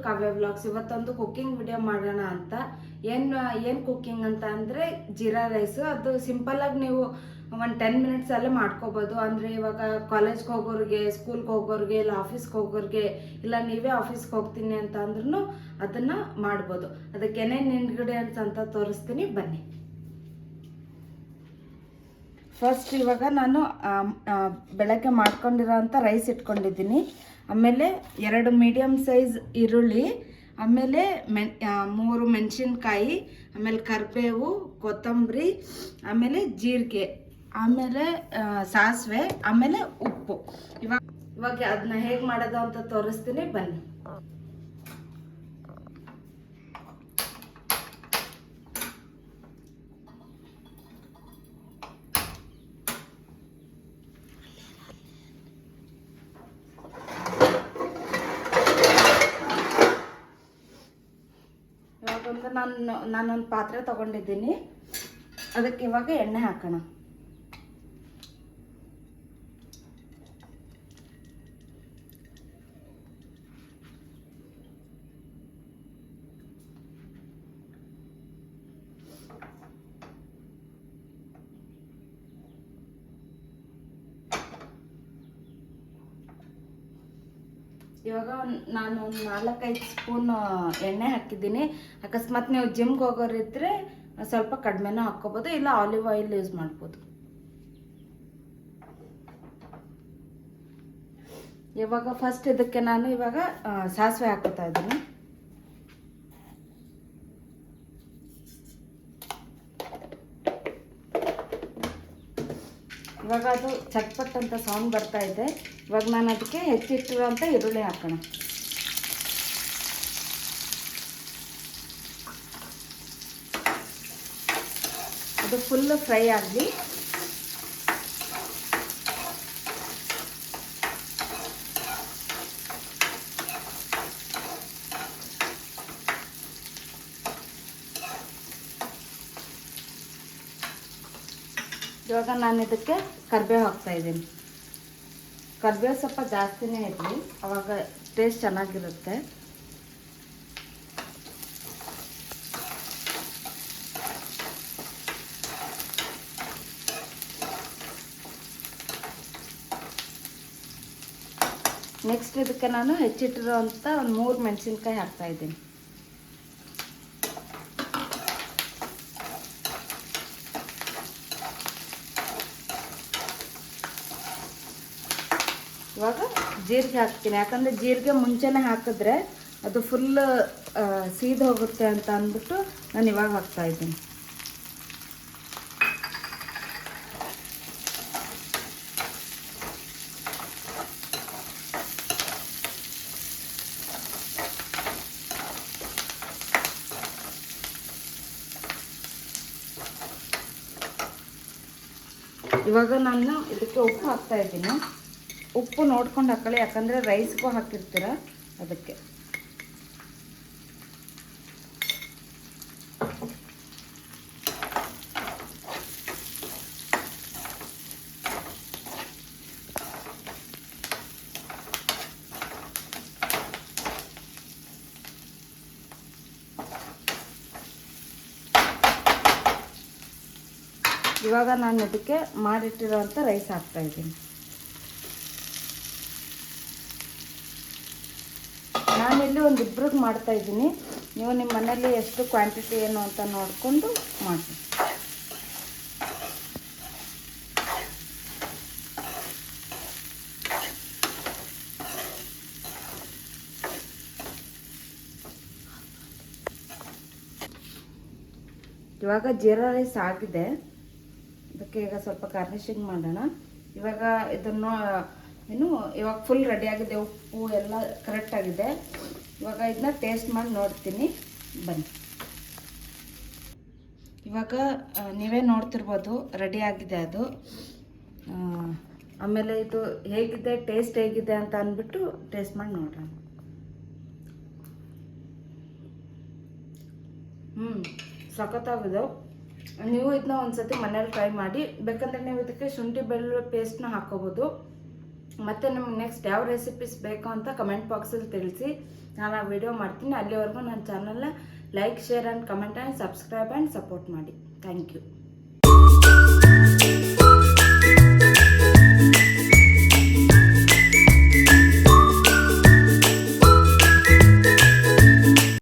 ಕಾವ್ಯ vlogs. ಇವತ್ತೊಂದು cooking video ಮಾಡೋಣ ಅಂತ. ಏನು ಕುಕ್ಕಿಂಗ್ ಅಂತ ಅಂದರೆ ಜೀರಾ ರೈಸು. ಅದು ಸಿಂಪಲ್ಲಾಗಿ ನೀವು ಒಂದು 10 ಮಿನಿಟ್ಸಲ್ಲೇ ಮಾಡ್ಕೋಬೋದು. ಅಂದರೆ ಇವಾಗ ಕಾಲೇಜ್ಗೆ ಹೋಗೋರಿಗೆ, ಸ್ಕೂಲ್ಗೆ ಹೋಗೋರಿಗೆ, ಇಲ್ಲ ಆಫೀಸ್ಗೆ ಹೋಗೋರಿಗೆ, ಇಲ್ಲ ನೀವೇ ಆಫೀಸ್ಗೆ ಹೋಗ್ತೀನಿ ಅಂತ ಅಂದ್ರೂ ಅದನ್ನು ಮಾಡ್ಬೋದು. ಅದಕ್ಕೆ ಏನೇನು ಇಂಗ್ರೀಡಿಯೆಂಟ್ಸ್ ಅಂತ ತೋರಿಸ್ತೀನಿ, ಬನ್ನಿ. ಫಸ್ಟ್ ಇವಾಗ ನಾನು ಬೆಳಗ್ಗೆ ಮಾಡ್ಕೊಂಡಿರೋಂಥ ರೈಸ್ ಇಟ್ಕೊಂಡಿದ್ದೀನಿ. ಆಮೇಲೆ 2 ಮೀಡಿಯಮ್ ಸೈಜ್ ಈರುಳ್ಳಿ, ಆಮೇಲೆ 3 ಮೆಣಸಿನ್ಕಾಯಿ, ಆಮೇಲೆ ಕರಿಬೇವು, ಕೊತ್ತಂಬರಿ, ಆಮೇಲೆ ಜೀರಿಗೆ, ಆಮೇಲೆ ಸಾಸಿವೆ, ಆಮೇಲೆ ಉಪ್ಪು. ಇವಾಗ ಅದನ್ನ ಹೇಗೆ ಮಾಡೋದು ಅಂತ ತೋರಿಸ್ತೀನಿ, ಬನ್ನಿ. ಇವಾಗೊಂದು ನಾನೊಂದು ಪಾತ್ರೆ ತಗೊಂಡಿದ್ದೀನಿ. ಅದಕ್ಕೆ ಇವಾಗ ಎಣ್ಣೆ ಹಾಕೋಣ. ಇವಾಗ ನಾನು ಒಂದು 4-5 ಸ್ಪೂನ್ ಎಣ್ಣೆ ಹಾಕಿದ್ದೀನಿ. ಅಕಸ್ಮಾತ್ ನೀವು ಜಿಮ್ಗೆ ಹೋಗೋರಿದ್ರೆ ಸ್ವಲ್ಪ ಕಡಿಮೆನೂ ಹಾಕ್ಕೋಬೋದು, ಇಲ್ಲ ಆಲಿವ್ ಆಯಿಲ್ ಯೂಸ್ ಮಾಡ್ಬೋದು. ಇವಾಗ ಫಸ್ಟ್ ಇದಕ್ಕೆ ನಾನು ಇವಾಗ ಸಾಸಿವೆ ಹಾಕೋತಾ ಇದ್ದೀನಿ. ಇವಾಗ ಅದು ಚಟ್ಪಟ್ ಅಂತ ಸೌಂಡ್ ಬರ್ತಾ ಇದೆ. ಇವಾಗ ನಾನು ಅದಕ್ಕೆ ಹೆಚ್ಚಿಟ್ಟಿರೋಂಥ ಈರುಳ್ಳಿ ಹಾಕೋಣ. ಅದು ಫುಲ್ ಫ್ರೈ ಆಗಲಿ. ಇವಾಗ ನಾನು ಇದಕ್ಕೆ ಕರಿಬೇವು ಹಾಕ್ತಾ ಇದ್ದೀನಿ. ಕರಿಬೇವು ಸ್ವಲ್ಪ ಜಾಸ್ತಿನೇ ಇರಲಿ, ಅವಾಗ ಟೇಸ್ಟ್ ಚೆನ್ನಾಗಿರುತ್ತೆ. ನೆಕ್ಸ್ಟ್ ಇದಕ್ಕೆ ನಾನು ಹೆಚ್ಚಿಟ್ಟಿರೋಂಥ ಒಂದು 3 ಮೆಣಸಿನ್ಕಾಯಿ ಹಾಕ್ತಾ ಇದ್ದೀನಿ. ಇವಾಗ ಜೀರಿಗೆ ಹಾಕ್ತೀನಿ, ಯಾಕಂದರೆ ಜೀರಿಗೆ ಮುಂಚೆನೇ ಹಾಕಿದ್ರೆ ಅದು ಫುಲ್ ಸೀದು ಹೋಗುತ್ತೆ ಅಂತ ಅಂದ್ಬಿಟ್ಟು ನಾನು ಇವಾಗ ಹಾಕ್ತಾ ಇದ್ದೀನಿ. ಇವಾಗ ನಾನು ಇದಕ್ಕೆ ಉಪ್ಪು ಹಾಕ್ತಾ ಇದ್ದೀನಿ. ಉಪ್ಪು ನೋಡ್ಕೊಂಡು ಹಾಕೊಳ್ಳಿ, ಯಾಕಂದರೆ ರೈಸ್ಗೂ ಹಾಕಿರ್ತೀರ ಅದಕ್ಕೆ. ಇವಾಗ ನಾನು ಇದಕ್ಕೆ ಮಾಡಿಟ್ಟಿರೋಂಥ ರೈಸ್ ಹಾಕ್ತಾ ಇದ್ದೀನಿ. ನಾನಿಲ್ಲಿ ಒಂದು 2 ಮಾಡ್ತಾ ಇದ್ದೀನಿ. ನೀವು ನಿಮ್ಮ ಮನೇಲಿ ಎಷ್ಟು ಕ್ವಾಂಟಿಟಿ ಏನು ಅಂತ ನೋಡಿಕೊಂಡು ಮಾಡಿ. ಇವಾಗ ಜೀರಾ ರೈಸ್ ಆಗಿದೆ. ಅದಕ್ಕೆ ಈಗ ಸ್ವಲ್ಪ ಗಾರ್ನಿಷಿಂಗ್ ಮಾಡೋಣ. ಇವಾಗ ಇದನ್ನು ಇವಾಗ ಫುಲ್ ರೆಡಿಯಾಗಿದೆ, ಉಪ್ಪು ಎಲ್ಲ ಕರೆಕ್ಟಾಗಿದೆ. ಇವಾಗ ಇದನ್ನ ಟೇಸ್ಟ್ ಮಾಡಿ ನೋಡ್ತೀನಿ, ಬನ್ನಿ. ಇವಾಗ ನೀವೇ ನೋಡ್ತಿರ್ಬೋದು ರೆಡಿಯಾಗಿದೆ ಅದು. ಆಮೇಲೆ ಇದು ಹೇಗಿದೆ, ಟೇಸ್ಟ್ ಹೇಗಿದೆ ಅಂತ ಅಂದ್ಬಿಟ್ಟು ಟೇಸ್ಟ್ ಮಾಡಿ ನೋಡೋಣ. ಸಖತ್ತಾಗಿದೆ. ನೀವು ಇದನ್ನ ಒಂದ್ಸತಿ ಮನೇಲಿ ಟ್ರೈ ಮಾಡಿ. ಬೇಕಂದರೆ ನೀವು ಇದಕ್ಕೆ ಶುಂಠಿ ಬೆಳ್ಳುಳ್ಳಿ ಪೇಸ್ಟ್ನ ಹಾಕೋಬೋದು. ಮತ್ತು ನಿಮ್ಗೆ ನೆಕ್ಸ್ಟ್ ಯಾವ ರೆಸಿಪೀಸ್ ಬೇಕು ಅಂತ ಕಮೆಂಟ್ ಬಾಕ್ಸಲ್ಲಿ ತಿಳಿಸಿ, ನಾನು ಆ ವಿಡಿಯೋ ಮಾಡ್ತೀನಿ. ಅಲ್ಲಿವರೆಗೂ ನನ್ನ ಚಾನಲ್ನ like, share and comment and subscribe and support ಮಾಡಿ. Thank you.